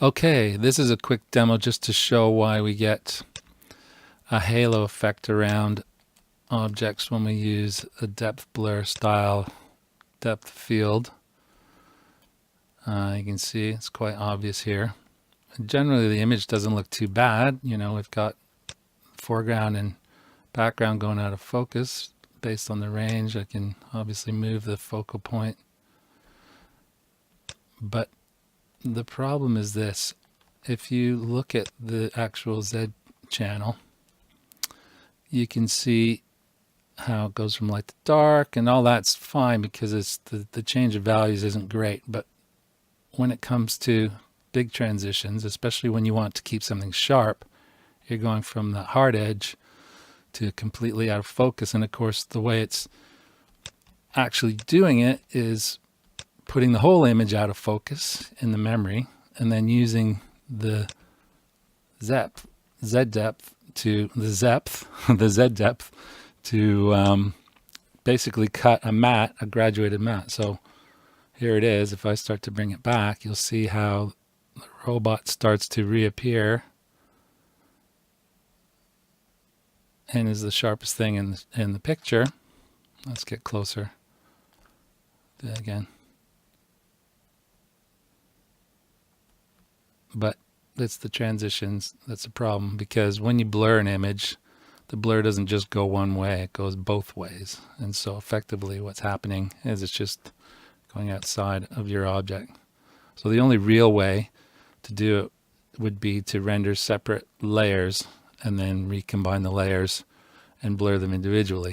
Okay, this is a quick demo just to show why we get a halo effect around objects when we use a depth blur style depth field. You can see it's quite obvious here. Generally the image doesn't look too bad. You know, we've got foreground and background going out of focus based on the range. I can obviously move the focal point. But the problem is this. If you look at the actual Z channel, you can see how it goes from light to dark, and all that's fine because it's the change of values isn't great. But when it comes to big transitions, especially when you want to keep something sharp, you're going from the hard edge to completely out of focus. And of course, the way it's actually doing it is putting the whole image out of focus in the memory and then using the Z depth to the Z depth to basically cut a graduated matte. So here it is. If I start to bring it back, you'll see how the robot starts to reappear and is the sharpest thing in the picture. Let's get closer. Do that again. But it's the transitions that's the problem, because when you blur an image, the blur doesn't just go one way, it goes both ways. And so effectively what's happening is it's just going outside of your object. So the only real way to do it would be to render separate layers and then recombine the layers and blur them individually.